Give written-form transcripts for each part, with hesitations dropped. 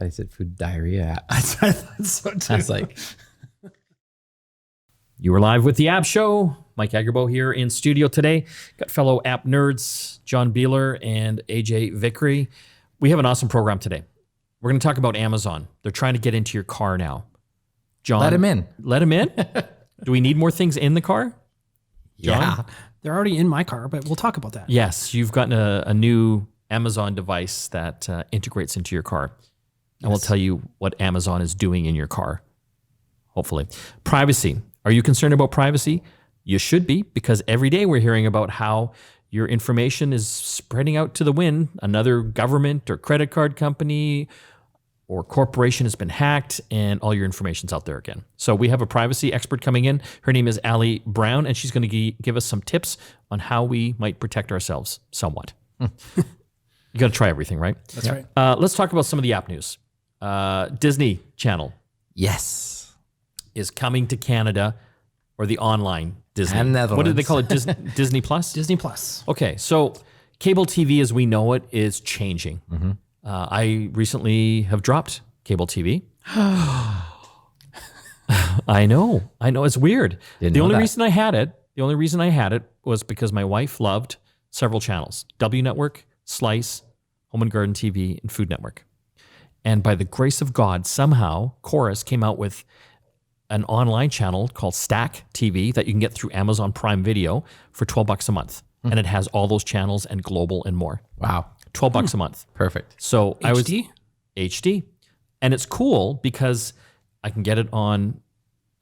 I said food diarrhea. I thought so too. I was like, You were live with the App Show. Mike Agerbo here in studio today. Got fellow app nerds, John Beeler and AJ Vickery. We have an awesome program today. We're going to talk about Amazon. They're trying to get into your car now. John, let him in. Let him in? Do we need more things in the car? John? Yeah. They're already in my car, but we'll talk about that. Yes, you've gotten a new Amazon device that integrates into your car. And we'll tell you what Amazon is doing in your car, hopefully. Privacy. Are you concerned about privacy? You should be, because every day we're hearing about how your information is spreading out to the wind. Another government or credit card company or corporation has been hacked and all your information's out there again. So we have a privacy expert coming in. Her name is Alejandra Brown, and she's going to give us some tips on how we might protect ourselves somewhat. You got to try everything, right? That's right. Let's talk about some of the app news. Disney Channel Yes. is coming to Canada, or the online Disney. And Netherlands. What did they call it? Disney Plus? Disney Plus. Okay, so cable TV as we know it is changing. Mm-hmm. I recently have dropped cable TV. I know, it's weird. The only reason I had it was because my wife loved several channels: W Network, Slice, Home and Garden TV, and Food Network. And by the grace of God, somehow Chorus came out with an online channel called Stack TV that you can get through Amazon Prime Video for $12 a month. And it has all those channels and global and more. Wow. $12 a month. Perfect. So I was HD? HD. And it's cool because I can get it on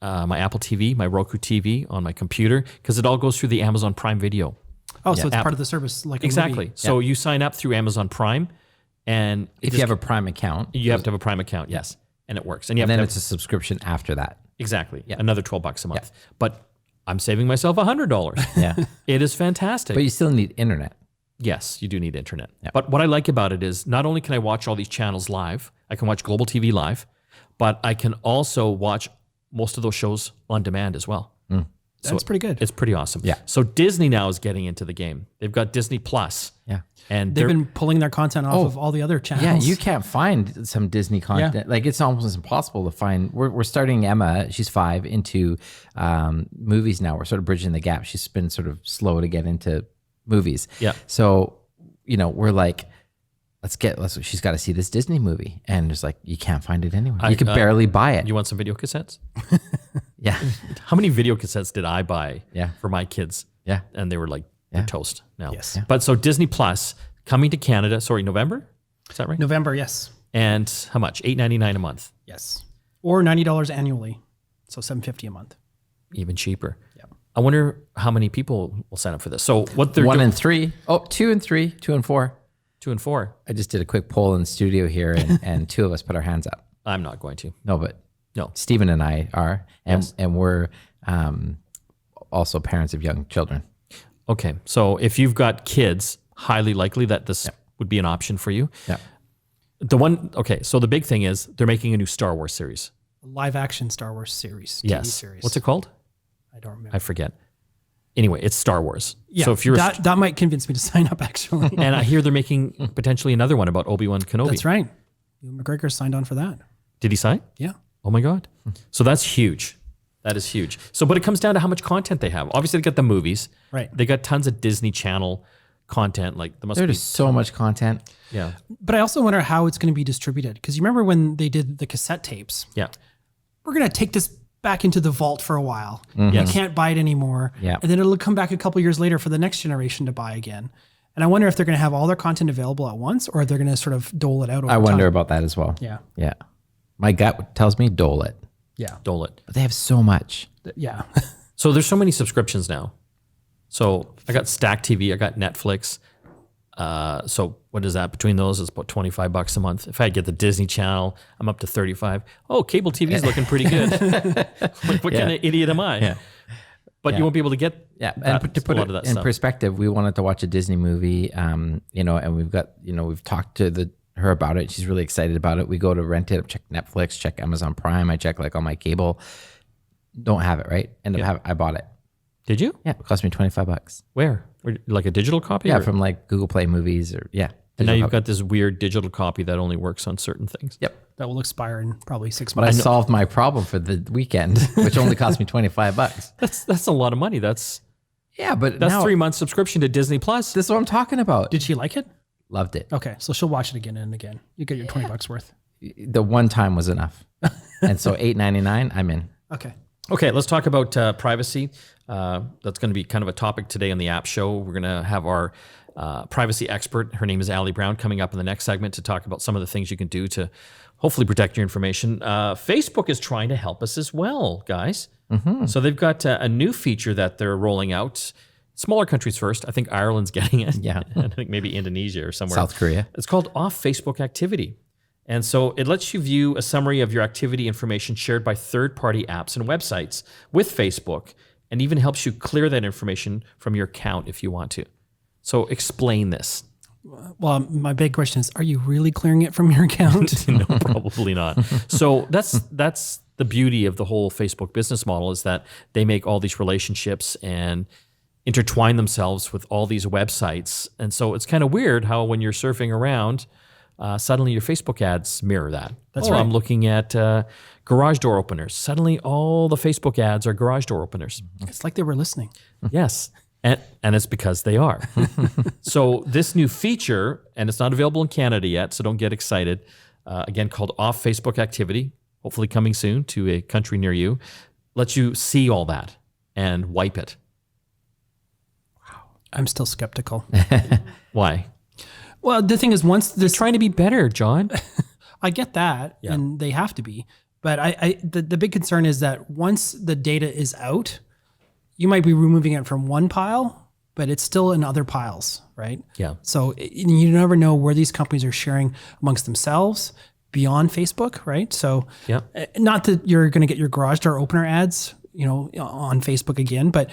my Apple TV, my Roku TV, on my computer, because it all goes through the Amazon Prime Video. Oh, so it's app. part of the service, like a Exactly. movie. So you sign up through Amazon Prime, and If you have a Prime account, you have to have a Prime account, yes. And it works. And you have then to it's a subscription after that. exactly another $12 a month. Yeah. But I'm saving myself $100. Yeah. It is fantastic. But you still need internet. Yes, you do need internet. Yeah. But what I like about it is not only can I watch all these channels live, I can watch Global TV live, but I can also watch most of those shows on demand as well. That's pretty good. It's pretty awesome. Yeah. So Disney now is getting into the game. They've got Disney Plus. Yeah. And They've they're been pulling their content off of all the other channels. Yeah, you can't find some Disney content. Like it's almost impossible to find. We're starting Emma, she's 5, into movies now. We're sort of bridging the gap. She's been sort of slow to get into movies. Yeah. So, we're like, she's got to see this Disney movie. And it's like, you can't find it anywhere. You can barely buy it. You want some video cassettes? Yeah. How many video cassettes did I buy for my kids? Yeah. And they were like, they're toast now. Yes. Yeah. But so Disney Plus coming to Canada, November? Is that right? November, yes. And how much? $8.99 a month. Yes. Or $90 annually. So $7.50 a month. Even cheaper. Yeah. I wonder how many people will sign up for this. So what they're 1 doing, and 3. Oh, 2 and 3, 2 and 4. 2 and 4. I just did a quick poll in the studio here, and 2 of us put our hands up. I'm not going to. No, but No. Stephen and I are, and Yes. and we're also parents of young children. Okay. So if you've got kids, highly likely that this would be an option for you. Yeah. So the big thing is they're making a new Star Wars series. Live action Star Wars series. Yes. TV series. What's it called? I don't remember. I forget. Anyway, it's Star Wars. Yeah. So if you're that might convince me to sign up, actually. and I hear they're making potentially another one about Obi-Wan Kenobi. That's right. Ewan McGregor signed on for that. Did he sign? Yeah. Oh my God. So that's huge. That is huge. So, but it comes down to how much content they have. Obviously, they got the movies. Right. They got tons of Disney Channel content. Like there must be. There's so much content. Yeah. But I also wonder how it's going to be distributed. Because you remember when they did the cassette tapes? Yeah. We're going to take this back into the vault for a while. Yes. You can't buy it anymore. Yeah. And then it'll come back a couple years later for the next generation to buy again. And I wonder if they're going to have all their content available at once, or they're going to sort of dole it out over I wonder time. about that as well. Yeah. Yeah. My gut tells me dole it, Yeah. Dole it. but they have so much. Yeah. So there's so many subscriptions now. So I got Stack TV. I got Netflix. So what is that? Between those, it's about $25 a month. If I get the Disney Channel, I'm up to $35. Oh, cable TV is looking pretty good. Like, what kind of idiot am I? Yeah. But you won't be able to get And to put a it lot of that in stuff. perspective, we wanted to watch a Disney movie, and we've talked to her about it. She's really excited about it. We go to rent it, check Netflix, check Amazon Prime. I check like all my cable. Don't have it, right? I bought it. Did you? Yeah, it cost me $25. Where? Like a digital copy? Yeah, or? from like Google Play Movies or And now you've got this weird digital copy that only works on certain things. Yep. That will expire in probably 6 But I months. solved my problem for the weekend, which only cost me $25. That's a lot of money. That's But That's now, 3 months subscription to Disney Plus. this is what I'm talking about. Did she like it? Loved it. Okay, so she'll watch it again and again. You get your $20 worth. The one time was enough. And so $8.99, I'm in. Okay. Okay, let's talk about privacy. That's going to be kind of a topic today on the app show. We're going to have our privacy expert. Her name is Alejandra Brown, coming up in the next segment to talk about some of the things you can do to hopefully protect your information. Facebook is trying to help us as well, guys. So they've got a new feature that they're rolling out. Smaller countries first. I think Ireland's getting it. Yeah. And I think maybe Indonesia or somewhere. South Korea. It's called Off Facebook Activity. And so it lets you view a summary of your activity information shared by third-party apps and websites with Facebook, and even helps you clear that information from your account if you want to. So explain this. Well, my big question is, are you really clearing it from your account? No, probably not. So that's the beauty of the whole Facebook business model, is that they make all these relationships and intertwine themselves with all these websites. And so it's kind of weird how when you're surfing around, suddenly your Facebook ads mirror that. That's right. I'm looking at garage door openers. Suddenly all the Facebook ads are garage door openers. It's like they were listening. Yes. And it's because they are. So this new feature, and it's not available in Canada yet, so don't get excited, again, called Off Facebook Activity, hopefully coming soon to a country near you, lets you see all that and wipe it. I'm still skeptical. Why? Well, the thing is, once this, Trying to be better, John. I get that, and they have to be. But the big concern is that once the data is out, you might be removing it from one pile, but it's still in other piles, right? Yeah. So you never know where these companies are sharing amongst themselves beyond Facebook, right? So Yeah. not that you're going to get your garage door opener ads, on Facebook again, but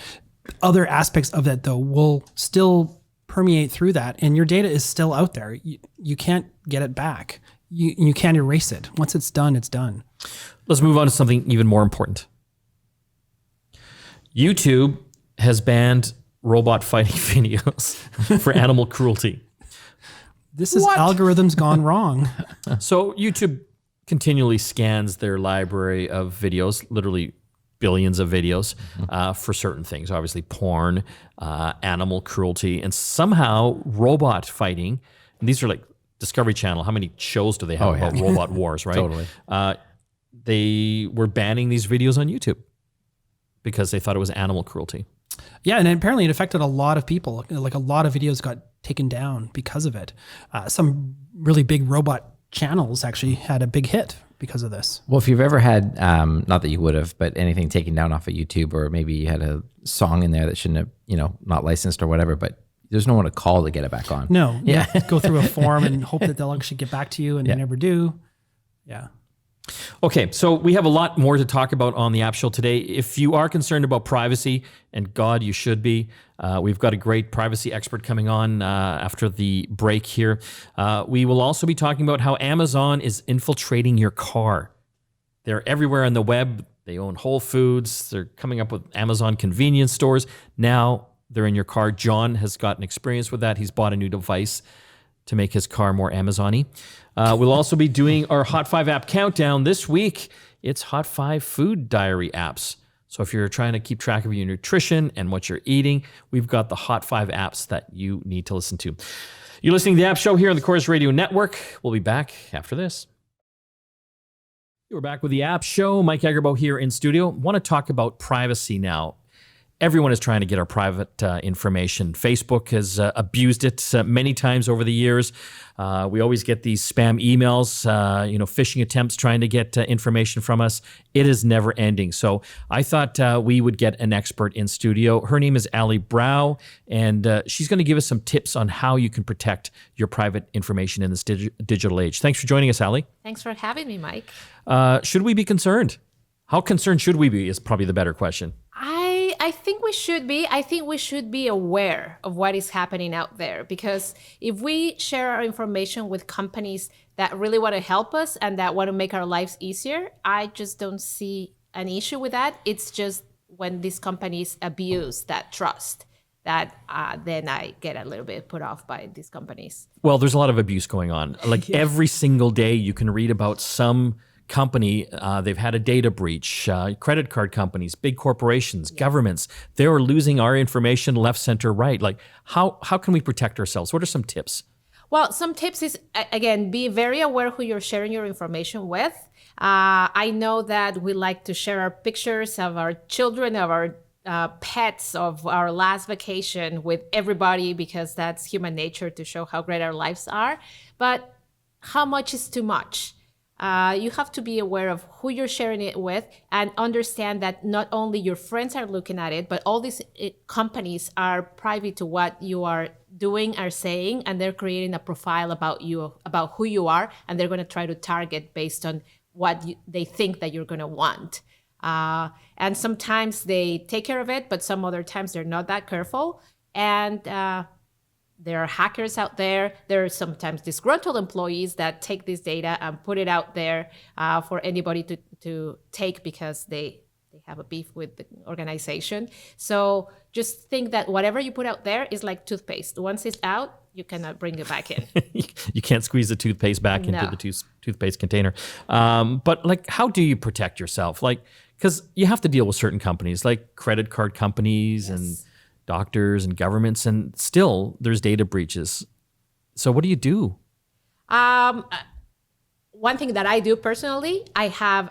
other aspects of that though will still permeate through that, and your data is still out there. You can't get it back. You can't erase it. Once it's done, it's done. Let's move on to something even more important. YouTube has banned robot fighting videos for animal cruelty. This is algorithms gone wrong. So YouTube continually scans their library of videos, literally billions of videos, for certain things, obviously porn, animal cruelty, and somehow robot fighting. And these are like Discovery Channel. How many shows do they have about robot wars, right? Totally. They were banning these videos on YouTube because they thought it was animal cruelty. Yeah, and apparently it affected a lot of people. Like a lot of videos got taken down because of it. Some really big robot channels actually had a big hit because of this. Well, if you've ever had, not that you would have, but anything taken down off of YouTube, or maybe you had a song in there that shouldn't have, not licensed or whatever, but there's no one to call to get it back on. No, you have to go through a form and hope that they'll actually get back to you, and they never do. Yeah. Okay, so we have a lot more to talk about on the app show today. If you are concerned about privacy, and God, you should be, we've got a great privacy expert coming on after the break here. We will also be talking about how Amazon is infiltrating your car. They're everywhere on the web. They own Whole Foods. They're coming up with Amazon convenience stores. Now they're in your car. John has got an experience with that. He's bought a new device to make his car more Amazon-y. We'll also be doing our Hot 5 app countdown this week. It's Hot 5 food diary apps. So if you're trying to keep track of your nutrition and what you're eating, we've got the Hot 5 apps that you need to listen to. You're listening to the App Show here on the Chorus Radio Network. We'll be back after this. We're back with the App Show. Mike Agerbo here in studio. Want to talk about privacy now. Everyone is trying to get our private information. Facebook has abused it many times over the years. We always get these spam emails, phishing attempts trying to get information from us. It is never ending. So I thought we would get an expert in studio. Her name is Alejandra Brown, and she's going to give us some tips on how you can protect your private information in this digital age. Thanks for joining us, Ali. Thanks for having me, Mike. Should we be concerned? How concerned should we be is probably the better question. I think we should be. I think we should be aware of what is happening out there, because if we share our information with companies that really want to help us and that want to make our lives easier, I just don't see an issue with that. It's just when these companies abuse that trust that then I get a little bit put off by these companies. Well, there's a lot of abuse going on. Like every single day you can read about some company, they've had a data breach, credit card companies, big corporations, governments, they're losing our information left, center, right. Like how can we protect ourselves? What are some tips? Well, some tips is, again, be very aware who you're sharing your information with. I know that we like to share our pictures of our children, of our pets, of our last vacation with everybody because that's human nature to show how great our lives are. But how much is too much? You have to be aware of who you're sharing it with and understand that not only your friends are looking at it, but all these companies are privy to what you are doing or saying, and they're creating a profile about you, about who you are, and they're going to try to target based on what they think that you're going to want. And sometimes they take care of it, but some other times they're not that careful. And there are hackers out there. There are sometimes disgruntled employees that take this data and put it out there for anybody to take because they have a beef with the organization. So just think that whatever you put out there is like toothpaste. Once it's out, you cannot bring it back in. You can't squeeze the toothpaste back into the toothpaste container. But like, how do you protect yourself? Like, because you have to deal with certain companies like credit card companies and doctors and governments, and still there's data breaches. So what do you do? One thing that I do personally, I have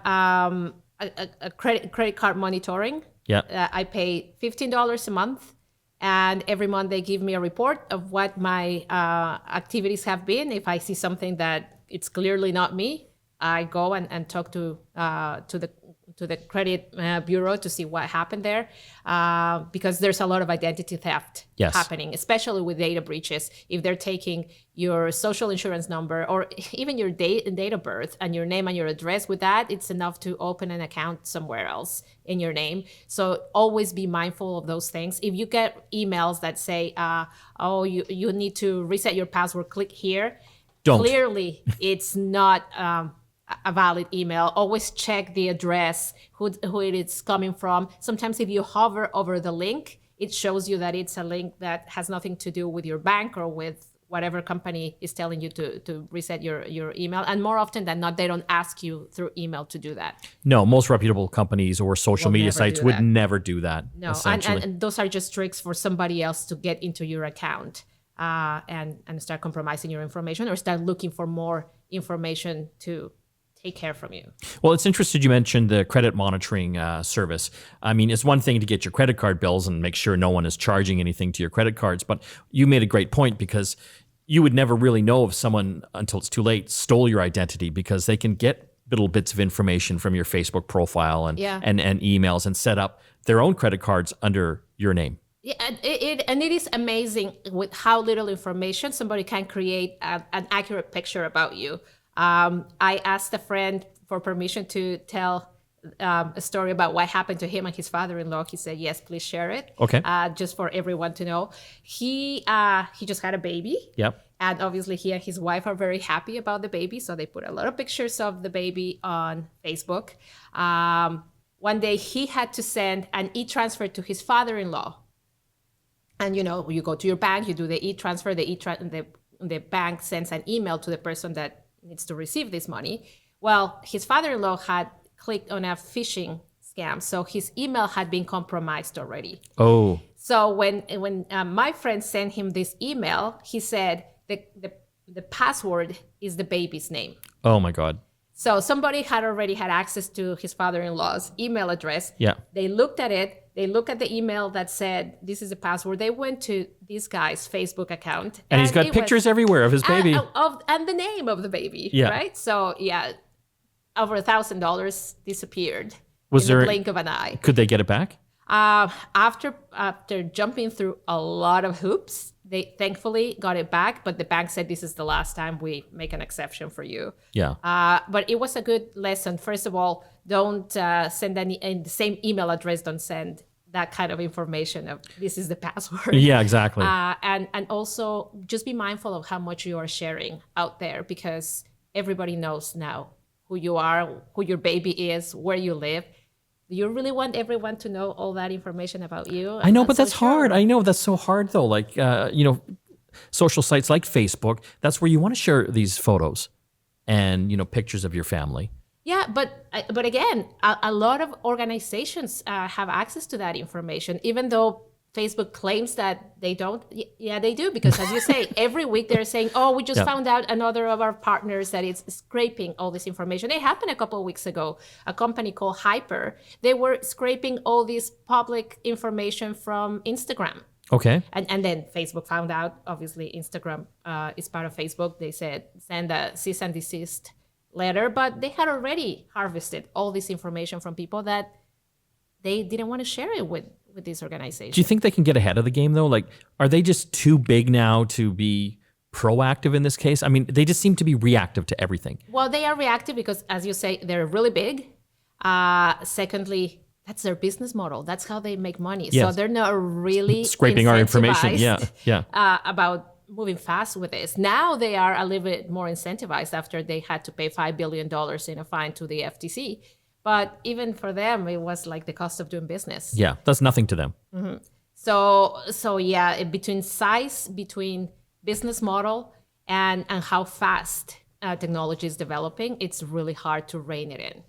a credit card monitoring. Yeah. I pay $15 a month, and every month they give me a report of what my activities have been. If I see something that it's clearly not me, I go and talk to the credit bureau to see what happened there, because there's a lot of identity theft happening, especially with data breaches. If they're taking your social insurance number or even your date of birth and your name and your address, with that, it's enough to open an account somewhere else in your name. So always be mindful of those things. If you get emails that say, oh, you need to reset your password, click here. Don't. Clearly, it's not a valid email. Always check the address, who it is coming from. Sometimes if you hover over the link, it shows you that it's a link that has nothing to do with your bank or with whatever company is telling you to reset your email. And more often than not, they don't ask you through email to do that. No, most reputable companies or social media sites would never do that. No, and those are just tricks for somebody else to get into your account and start compromising your information or start looking for more information to take care from you. Well, it's interesting you mentioned the credit monitoring service. I mean, it's one thing to get your credit card bills and make sure no one is charging anything to your credit cards, but you made a great point because you would never really know if someone, until it's too late, stole your identity, because they can get little bits of information from your Facebook profile and emails and set up their own credit cards under your name. Yeah, and it is amazing with how little information somebody can create an accurate picture about you. I asked a friend for permission to tell a story about what happened to him and his father-in-law. He said, yes, please share it. Okay. Just for everyone to know. He just had a baby. Yep. And obviously he and his wife are very happy about the baby. So they put a lot of pictures of the baby on Facebook. One day he had to send an e-transfer to his father-in-law. And, you know, you go to your bank, you do the e-transfer, the bank sends an email to the person that needs to receive this money. Well, his father-in-law had clicked on a phishing scam, so his email had been compromised already. Oh. So when my friend sent him this email, he said the password is the baby's name. Oh my God. So somebody had already had access to his father-in-law's email address. Yeah. They looked at it. They looked at the email that said, this is the password. They went to this guy's Facebook account. And he's got pictures everywhere of his baby. And the name of the baby, yeah. Right? So, yeah, over $1,000 disappeared in the blink of an eye. Could they get it back? After jumping through a lot of hoops, they thankfully got it back, but the bank said this is the last time we make an exception for you. Yeah. But it was a good lesson. First of all, don't send any in the same email address. Don't send that kind of information of this is the password. Yeah, exactly. And also just be mindful of how much you are sharing out there, because everybody knows now who you are, who your baby is, where you live. Do you really want everyone to know all that information about you? I know, but that's hard. I know that's so hard though. Like, social sites like Facebook, that's where you want to share these photos and, pictures of your family. Yeah, but again, a lot of organizations have access to that information, even though Facebook claims that they don't. Yeah, they do, because as you say, every week they're saying, oh, we just found out another of our partners that is scraping all this information. It happened a couple of weeks ago. A company called Hyper, they were scraping all this public information from Instagram. Okay. And then Facebook found out, obviously Instagram is part of Facebook. They said, send a cease and desist letter, but they had already harvested all this information from people that they didn't want to share it with these organizations. Do you think they can get ahead of the game though? Like, are they just too big now to be proactive in this case? I mean, they just seem to be reactive to everything. Well, they are reactive because, as you say, they're really big. Secondly, that's their business model. That's how they make money. Yes. So they're not really Scraping our information. incentivized, about moving fast with this. Now they are a little bit more incentivized after they had to pay $5 billion in a fine to the FTC. But even for them, it was like the cost of doing business. Yeah, that's nothing to them. Mm-hmm. So yeah, between size, between business model, and how fast technology is developing, it's really hard to rein it in.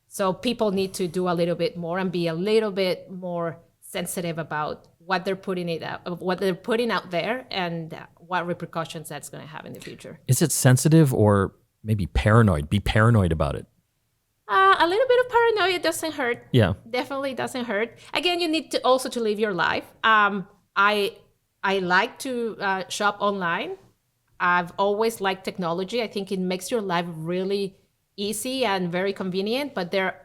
So people need to do a little bit more and be a little bit more sensitive about what they're putting out there, and what repercussions that's going to have in the future. Is it sensitive or maybe paranoid? Be paranoid about it. A little bit of paranoia doesn't hurt. Yeah, definitely doesn't hurt. Again, you need to also to live your life. I like to shop online. I've always liked technology. I think it makes your life really easy and very convenient. But there are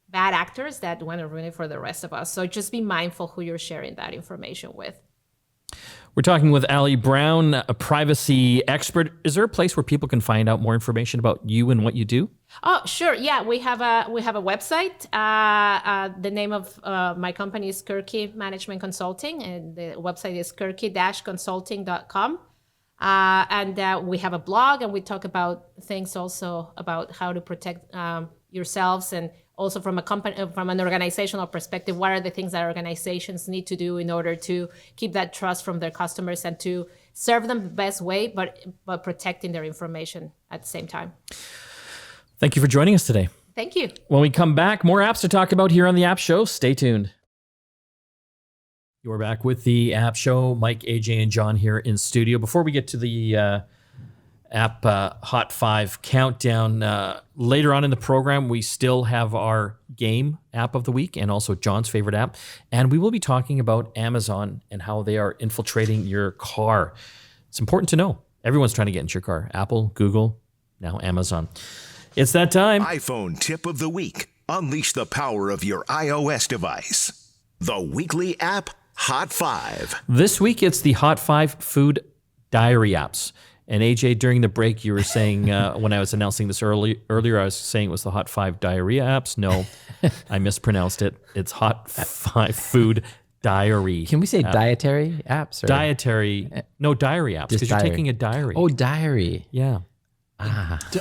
bad actors that want to ruin it for the rest of us. So just be mindful who you're sharing that information with. We're talking with Ali Brown, a privacy expert. Is there a place where people can find out more information about you and what you do? Oh, sure. Yeah, we have a website. The name of my company is Kirky Management Consulting, and the website is kirky-consulting.com. And we have a blog, and we talk about things also about how to protect yourselves, and also from an organizational perspective, what are the things that organizations need to do in order to keep that trust from their customers and to serve them the best way, but protecting their information at the same time. Thank you for joining us today. Thank you. When we come back, more apps to talk about here on the App Show. Stay tuned. You're back with the App Show. Mike, AJ, and John here in studio. Before we get to the app Hot 5 countdown, later on in the program, we still have our game app of the week and also John's favorite app. And we will be talking about Amazon and how they are infiltrating your car. It's important to know. Everyone's trying to get into your car. Apple, Google, now Amazon. It's that time. iPhone tip of the week. Unleash the power of your iOS device. The weekly app Hot 5. This week, it's the Hot 5 food diary apps. And AJ, during the break, you were saying, when I was announcing this earlier, I was saying it was the Hot 5 diarrhea apps. No, I mispronounced it. It's Hot 5 food diary. Can we say dietary apps? Or? Diary apps, because you're taking a diary. Oh, diary. Yeah.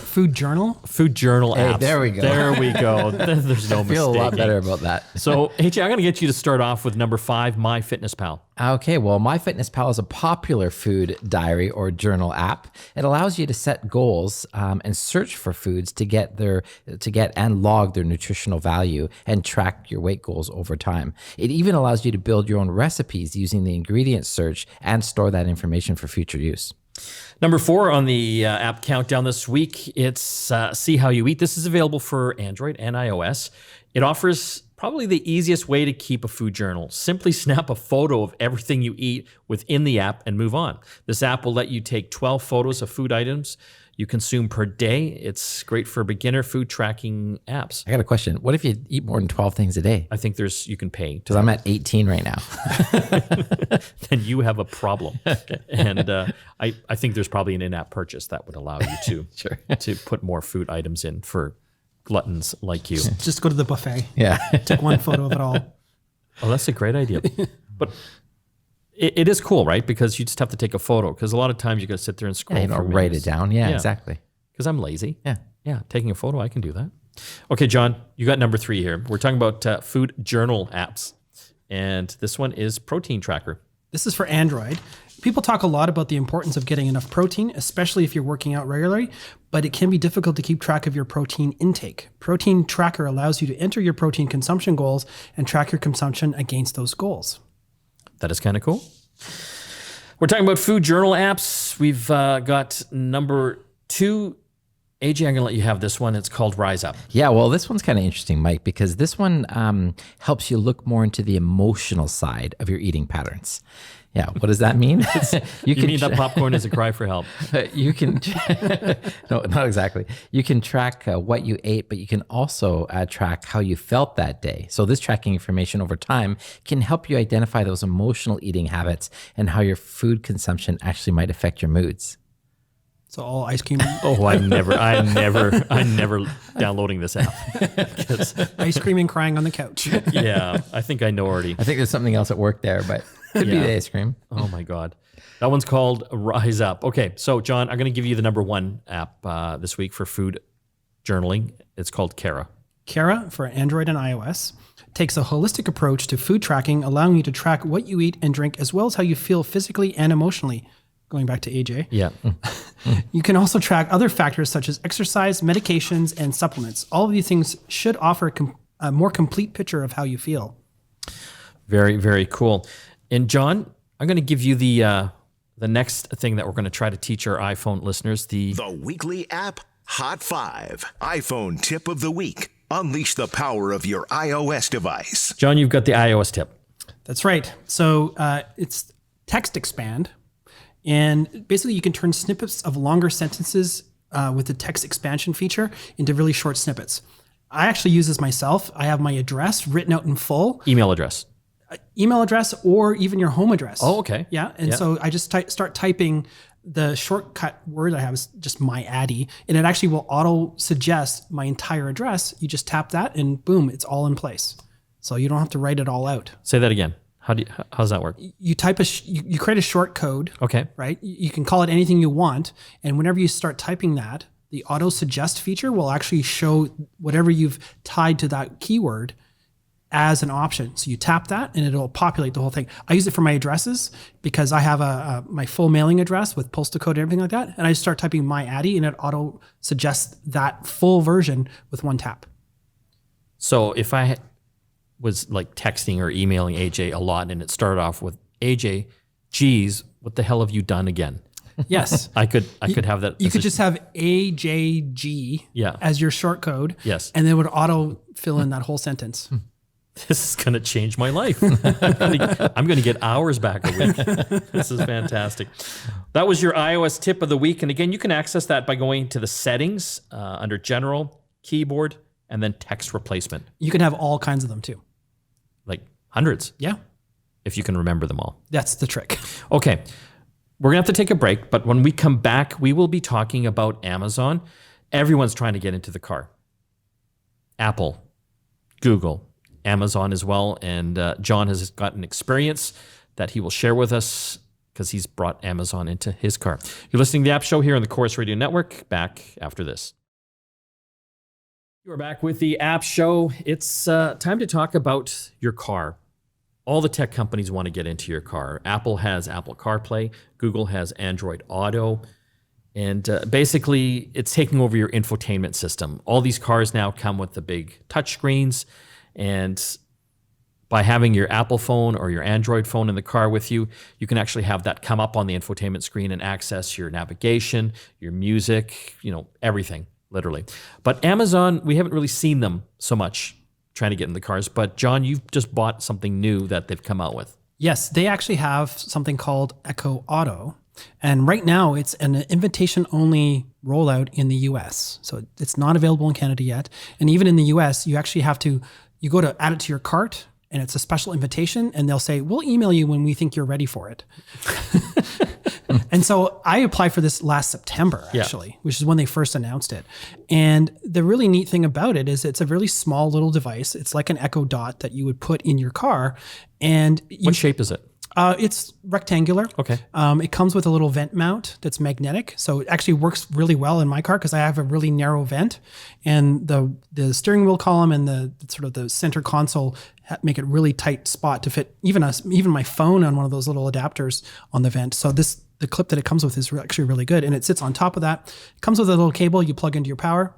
Food journal? Food journal Hey, apps. there we go. There we go. There's no I feel mistake. a lot better about that. So, AJ, I'm going to get you to start off with number 5, MyFitnessPal. Okay, well, MyFitnessPal is a popular food diary or journal app. It allows you to set goals and search for foods to get and log their nutritional value and track your weight goals over time. It even allows you to build your own recipes using the ingredient search and store that information for future use. Number 4 on the app countdown this week, it's See How You Eat. This is available for Android and iOS. It offers probably the easiest way to keep a food journal. Simply snap a photo of everything you eat within the app and move on. This app will let you take 12 photos of food items you consume per day. It's great for beginner food tracking apps. I got a question. What if you eat more than 12 things a day? I think you can pay. Because I'm at 18 right now. Then you have a problem. And I think there's probably an in-app purchase that would allow you to, Sure. to put more food items in for gluttons like you. Just go to the buffet. Yeah. Take one photo of it all. Oh, that's a great idea. But it is cool, right? Because you just have to take a photo. Because a lot of times you got to sit there and scroll. You for don't write it minutes. down. Yeah, exactly. Because I'm lazy. Yeah. Yeah, taking a photo, I can do that. Okay, John, you got number 3 here. We're talking about food journal apps. And this one is Protein Tracker. This is for Android. People talk a lot about the importance of getting enough protein, especially if you're working out regularly, but it can be difficult to keep track of your protein intake. Protein Tracker allows you to enter your protein consumption goals and track your consumption against those goals. That is kind of cool. We're talking about food journal apps. We've got number 2. AJ, I'm going to let you have this one. It's called Rise Up. Yeah, well, this one's kind of interesting, Mike, because this one helps you look more into the emotional side of your eating patterns. Yeah, what does that mean? You mean that popcorn is a cry for help. You can, no, not exactly. You can track what you ate, but you can also track how you felt that day. So this tracking information over time can help you identify those emotional eating habits and how your food consumption actually might affect your moods. So all ice cream. Oh, I'm never downloading this app. Ice cream and crying on the couch. Yeah, I think I know already. I think there's something else at work there, but could be the ice cream. Oh my God. That one's called Rise Up. Okay, so John, I'm going to give you the number 1 app this week for food journaling. It's called Kara. Kara, for Android and iOS, takes a holistic approach to food tracking, allowing you to track what you eat and drink, as well as how you feel physically and emotionally. Going back to AJ. Yeah. You can also track other factors such as exercise, medications, and supplements. All of these things should offer a more complete picture of how you feel. Very, very cool. And John, I'm going to give you the next thing that we're going to try to teach our iPhone listeners. The weekly app Hot 5 iPhone tip of the week. Unleash the power of your iOS device. John, you've got the iOS tip. That's right. So it's text expand. And basically, you can turn snippets of longer sentences with the text expansion feature into really short snippets. I actually use this myself. I have my address written out in full. Email address, or even your home address. Oh, okay. Yeah. And so I just start typing the shortcut word I have is just my Addy, and it actually will auto suggest my entire address. You just tap that and boom, it's all in place. So you don't have to write it all out. Say that again. How does that work? You type you create a short code. Okay. Right. You can call it anything you want. And whenever you start typing that, the auto suggest feature will actually show whatever you've tied to that keyword as an option. So you tap that and it'll populate the whole thing. I use it for my addresses because I have my full mailing address with postal code and everything like that. And I just start typing my Addy and it auto suggests that full version with one tap. So if I was like texting or emailing AJ a lot and it started off with AJ, geez, what the hell have you done again? Yes. I could have that. You could just have AJG as your short code. Yes. And then it would auto fill in that whole sentence. This is going to change my life. I'm going to get hours back a week. This is fantastic. That was your iOS tip of the week. And again, you can access that by going to the settings under General, Keyboard, and then Text Replacement. You can have all kinds of them too. Like hundreds. Yeah. If you can remember them all. That's the trick. Okay. We're going to have to take a break, but when we come back, we will be talking about Amazon. Everyone's trying to get into the car. Apple, Google, Amazon as well. And John has got an experience that he will share with us because he's brought Amazon into his car. You're listening to the App Show here on the Chorus Radio Network. Back after this. We're back with the App Show. It's time to talk about your car. All the tech companies want to get into your car. Apple has Apple CarPlay. Google has Android Auto. And basically, it's taking over your infotainment system. All these cars now come with the big touchscreens. And by having your Apple phone or your Android phone in the car with you, you can actually have that come up on the infotainment screen and access your navigation, your music, everything. Literally. But Amazon, we haven't really seen them so much trying to get in the cars. But John, you've just bought something new that they've come out with. Yes, they actually have something called Echo Auto. And right now it's an invitation-only rollout in the US. So it's not available in Canada yet. And even in the US, you actually you go to add it to your cart and it's a special invitation and they'll say, we'll email you when we think you're ready for it. And so I applied for this last September, actually, which is when they first announced it. And the really neat thing about it is it's a really small little device. It's like an Echo Dot that you would put in your car. And what shape is it? It's rectangular. Okay. It comes with a little vent mount that's magnetic, so it actually works really well in my car because I have a really narrow vent, and the steering wheel column and the sort of the center console make it really tight spot to fit even my phone on one of those little adapters on the vent. So the clip that it comes with is actually really good, and it sits on top of that. It comes with a little cable you plug into your power.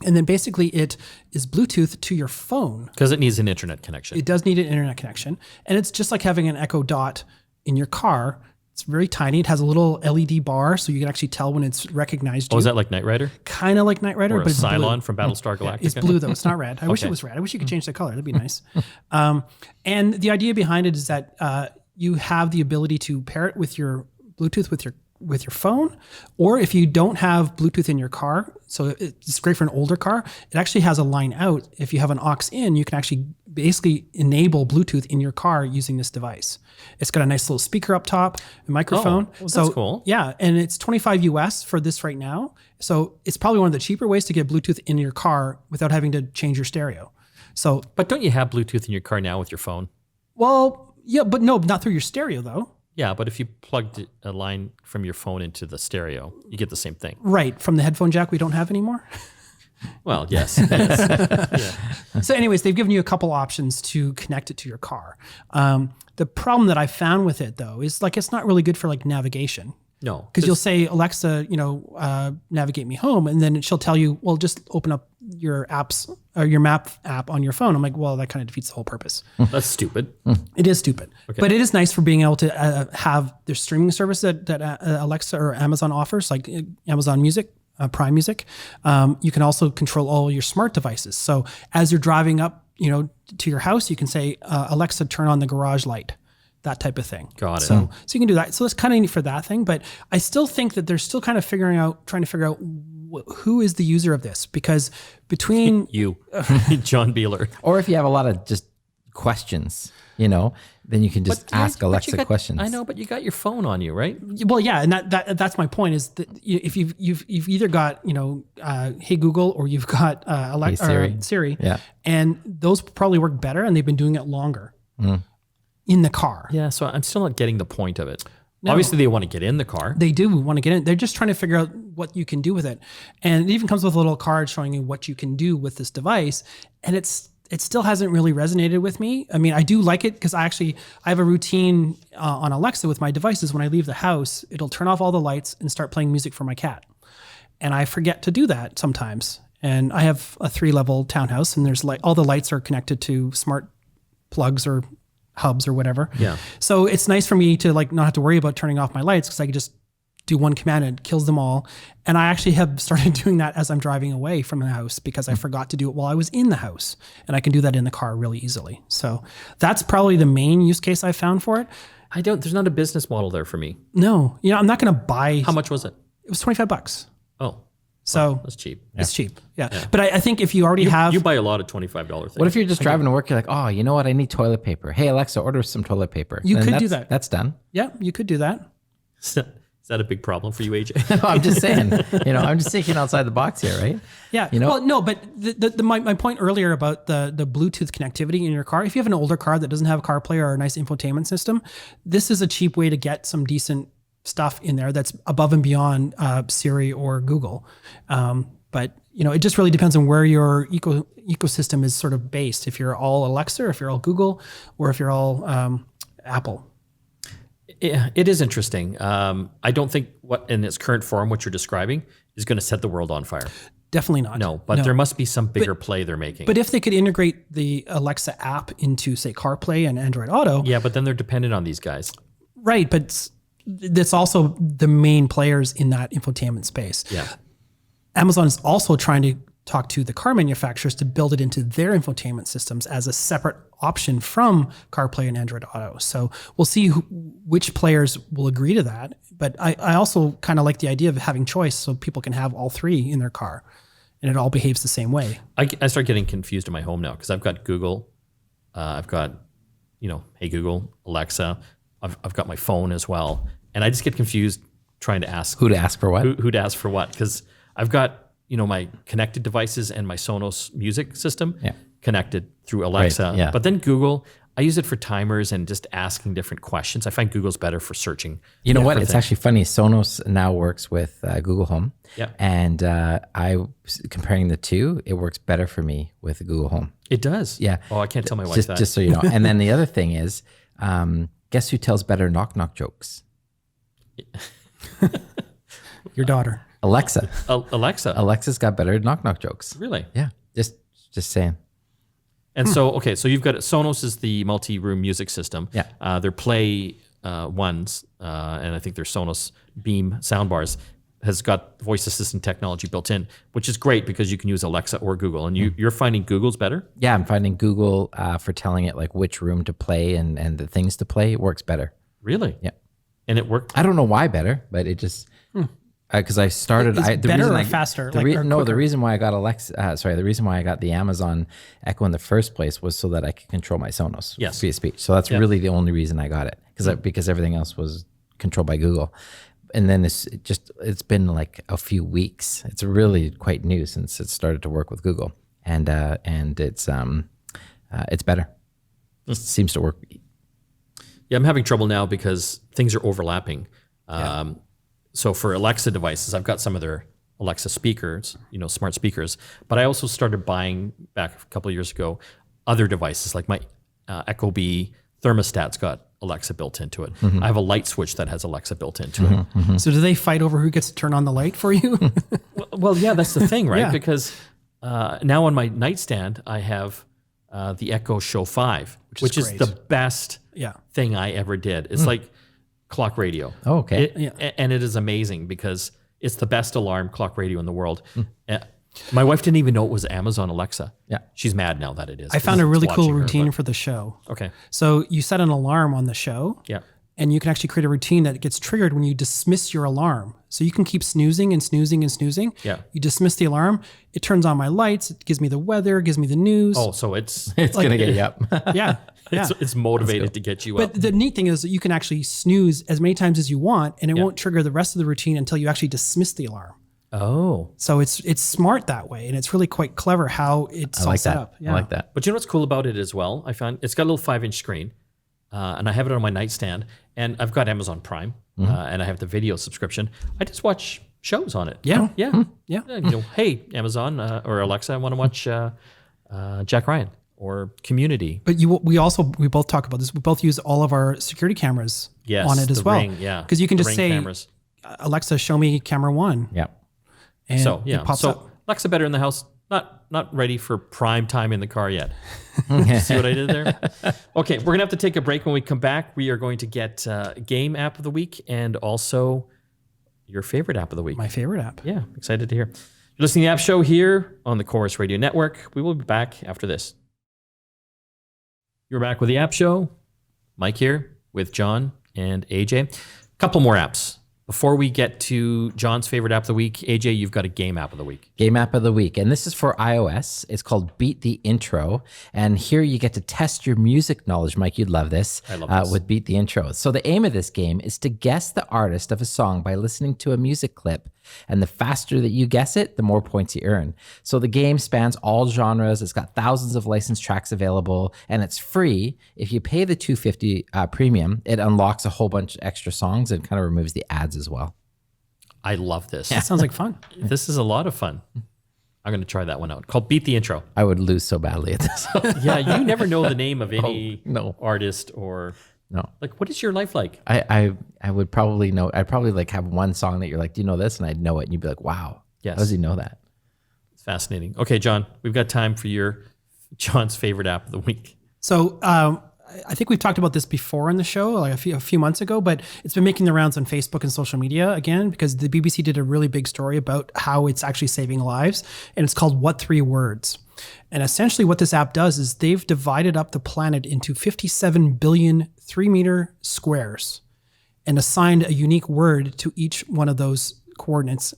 And then basically it is Bluetooth to your phone. Because it needs an internet connection. It does need an internet connection. And it's just like having an Echo Dot in your car. It's very tiny. It has a little LED bar so you can actually tell when it's recognized you. Oh, is that like Knight Rider? Kind of like Knight Rider, Or a but it's Cylon blue. from Battlestar Galactica? It's blue though. It's not red. I wish it was red. I wish you could change the color. That'd be nice. And the idea behind it is that you have the ability to pair it with your Bluetooth with your phone, or if you don't have Bluetooth in your car, so it's great for an older car, it actually has a line out. If you have an aux in, you can actually basically enable Bluetooth in your car using this device. It's got a nice little speaker up top, a microphone. Oh, well, that's cool. Yeah, and it's $25 US for this right now. So it's probably one of the cheaper ways to get Bluetooth in your car without having to change your stereo. So, But don't you have Bluetooth in your car now with your phone? well, yeah, but no, not through your stereo though. Yeah, but if you plugged a line from your phone into the stereo, you get the same thing. Right, from the headphone jack we don't have anymore. Well, yes. Yes. So anyways, they've given you a couple options to connect it to your car. The problem that I found with it though is like it's not really good for like navigation. No. Because you'll say, Alexa, navigate me home. And then she'll tell you, well, just open up your apps or your map app on your phone. I'm like, well, that kind of defeats the whole purpose. That's stupid. It is stupid. But it is nice for being able to have their streaming service that Alexa or Amazon offers, like Amazon Music, Prime Music. You can also control all your smart devices. So as you're driving up, to your house, you can say, Alexa, turn on the garage light. That type of thing. Got it. So you can do that. So it's kind of neat for that thing, but I still think that they're still kind of trying to figure out who is the user of this, because between You, John Beeler. Or if you have a lot of just questions, then you can just ask Alexa questions. I know, but you got your phone on you, right? well, yeah, and that's my point is that if you've either got Hey Google or you've got Alexa Hey or Siri, Yeah. and those probably work better, and they've been doing it longer in the car. Yeah, so I'm still not getting the point of it. Obviously, they want to get in the car. They do want to get in. They're just trying to figure out what you can do with it. And it even comes with a little card showing you what you can do with this device. And it still hasn't really resonated with me. I mean, I do like it because I have a routine on Alexa with my devices. When I leave the house, it'll turn off all the lights and start playing music for my cat. And I forget to do that sometimes. And I have a 3-level townhouse, and there's all the lights are connected to smart plugs or hubs or whatever. Yeah. So it's nice for me to not have to worry about turning off my lights because I can just do one command and it kills them all. And I actually have started doing that as I'm driving away from the house because I forgot to do it while I was in the house. And I can do that in the car really easily. So that's probably the main use case I found for it. There's not a business model there for me. No, I'm not going to buy. How much was it? It was $25. Oh, So that's cheap. it's cheap. Yeah. But I think if you already have. You buy a lot of $25 things. What if you're just driving to work? You're like, oh, you know what? I need toilet paper. Hey, Alexa, order some toilet paper. You And could do that. That's done. Yeah, you could do that. Is that a big problem for you, AJ? No, I'm just saying, I'm just thinking outside the box here, right? Yeah. Well, no, but my point earlier about the Bluetooth connectivity in your car, if you have an older car that doesn't have CarPlay or a nice infotainment system, this is a cheap way to get some decent stuff in there that's above and beyond Siri or Google. But it just really depends on where your ecosystem is sort of based. If you're all Alexa, or if you're all Google, or if you're all Apple. Yeah, it is interesting. I don't think in its current form, what you're describing is going to set the world on fire. Definitely not. No, but there must be some bigger play they're making. But if they could integrate the Alexa app into, say, CarPlay and Android Auto. Yeah, but then they're dependent on these guys. Right, but that's also the main players in that infotainment space. Yeah. Amazon is also trying to talk to the car manufacturers to build it into their infotainment systems as a separate option from CarPlay and Android Auto. So we'll see which players will agree to that. But I also kind of like the idea of having choice so people can have all three in their car and it all behaves the same way. I start getting confused in my home now because I've got Google. I've got, Hey Google, Alexa. I've got my phone as well. And I just get confused trying to ask. Who to ask for what? Who to ask for what. Because I've got, my connected devices and my Sonos music system connected through Alexa. Right, yeah. But then Google, I use it for timers and just asking different questions. I find Google's better for searching. You know what? for It's things. actually funny. Sonos now works with Google Home. Yeah. And comparing the two, it works better for me with Google Home. It does. Yeah. Oh, I can't tell my wife Just, that. just so you know. And then the other thing is, guess who tells better knock-knock jokes? Your daughter. Alexa. Alexa. Alexa's got better knock-knock jokes. Really? Yeah. Just saying. And so, okay, so you've got Sonos is the multi-room music system. Yeah. Their Play ones, and I think their Sonos Beam soundbars has got voice assistant technology built in, which is great because you can use Alexa or Google. And you're finding Google's better? Yeah, I'm finding Google for telling it like which room to play and the things to play works better. Really? Yeah. And it worked? I don't know why better, but it just because I started. Is the better reason or faster? The quicker? reason why I got the reason why I got the Amazon Echo in the first place was so that I could control my Sonos via speech. So that's really the only reason I got it because everything else was controlled by Google. And then it's been like a few weeks. It's really quite new since it started to work with Google, and it's better. It seems to work. Yeah, I'm having trouble now because things are overlapping. So for Alexa devices, I've got some of their Alexa speakers, smart speakers, but I also started buying back a couple of years ago other devices like my Echo Bee thermostat's got Alexa built into it. I have a light switch that has Alexa built into it. So do they fight over who gets to turn on the light for you? Well, yeah, that's the thing, right? Yeah. Because now on my nightstand, I have the Echo Show 5, which is great. the best Yeah. thing I ever did. It's like clock radio. Oh, okay. And it is amazing because it's the best alarm clock radio in the world. My wife didn't even know it was Amazon Alexa. Yeah. She's mad now that it is. I found a really cool watching her, routine but- for the show. Okay. So you set an alarm on the show. Yeah. And you can actually create a routine that gets triggered when you dismiss your alarm. So you can keep snoozing and snoozing and snoozing. Yeah. You dismiss the alarm. It turns on my lights. It gives me the weather, gives me the news. Oh, so it's It's gonna get you up. Yeah. Yeah. it's motivated to get you up. But the neat thing is that you can actually snooze as many times as you want, and it won't trigger the rest of the routine until you actually dismiss the alarm. Oh. So it's smart that way, and it's really quite clever how it's I all like set that. up. Yeah. I like that. But you know what's cool about it as well? I found it's got a little 5-inch screen, and I have it on my nightstand, and I've got Amazon Prime, and I have the video subscription. I just watch shows on it. Yeah. Yeah. Yeah. Hey, Amazon or Alexa, I want to watch Jack Ryan or Community. But we both talk about this. We both use all of our security cameras Yes, on it as the well. Ring, yeah. Because you can The just Ring say, cameras. Alexa, show me camera 1. Yeah. And So yeah, it pops so up. Alexa better in the house. Not ready for prime time in the car yet. See what I did there? Okay, we're gonna have to take a break. When we come back, we are going to get game app of the week and also your favorite app of the week. My favorite app. Yeah, excited to hear. You're listening to the App Show here on the Chorus Radio Network. We will be back after this. You're back with the App Show. Mike here with John and AJ. Couple more apps. Before we get to John's favorite app of the week, AJ, you've got a game app of the week. Game app of the week. And this is for iOS. It's called Beat the Intro. And here you get to test your music knowledge. Mike, you'd love this. I love this. With Beat the Intro. So the aim of this game is to guess the artist of a song by listening to a music clip. And the faster that you guess it, the more points you earn. So the game spans all genres. It's got thousands of licensed tracks available, and it's free. If you pay the $250 premium, it unlocks a whole bunch of extra songs and kind of removes the ads as well. I love this. That sounds like fun. This is a lot of fun. I'm going to try that one out. Called Beat the Intro. I would lose so badly at this. Yeah, you never know the name of any no. artist or No. like, what is your life like? I would probably know. I'd probably like have one song that you're like, do you know this? And I'd know it. And you'd be like, wow. Yes. How does he know that? It's fascinating. Okay, John, we've got time for your John's favorite app of the week. So I think we've talked about this before in the show, like a few months ago, but it's been making the rounds on Facebook and social media again, because the BBC did a really big story about how it's actually saving lives. And it's called What 3 Words? And essentially what this app does is they've divided up the planet into 57 billion 3-meter squares and assigned a unique word to each one of those coordinates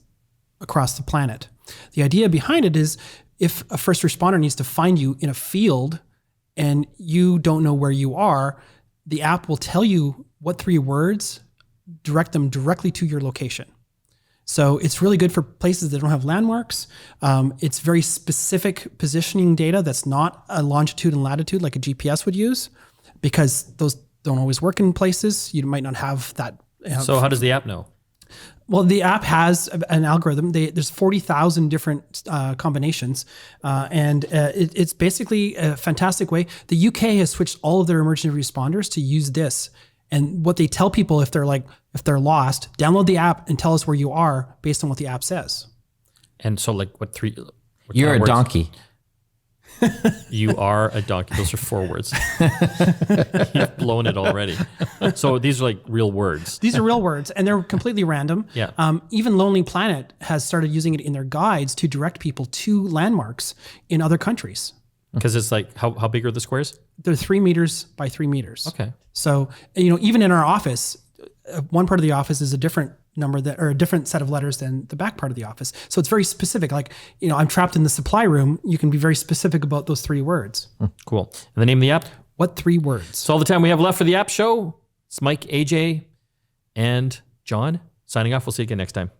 across the planet. The idea behind it is if a first responder needs to find you in a field and you don't know where you are, the app will tell you what 3 words, direct them directly to your location. So it's really good for places that don't have landmarks. It's very specific positioning data that's not a longitude and latitude like a GPS would use. because those don't always work in places. You might not have that. So how does the app know? Well, the app has an algorithm. There's 40,000 different combinations, and it's basically a fantastic way. The UK has switched all of their emergency responders to use this. And what they tell people if they're lost, download the app and tell us where you are based on what the app says. And so like what You're a words? donkey. You are a donkey. Those are 4 words. You've blown it already. So these are like real words. These are real words, and they're completely random. Yeah. Even Lonely Planet has started using it in their guides to direct people to landmarks in other countries. Because it's like, how big are the squares? They're 3 meters by 3 meters. Okay. So, even in our office, one part of the office is a different number or a different set of letters than the back part of the office. So it's very specific. Like, I'm trapped in the supply room. You can be very specific about those 3 words. Cool. And the name of the app? What 3 words? That's all the time we have left for the app show. It's Mike, AJ, and John signing off. We'll see you again next time.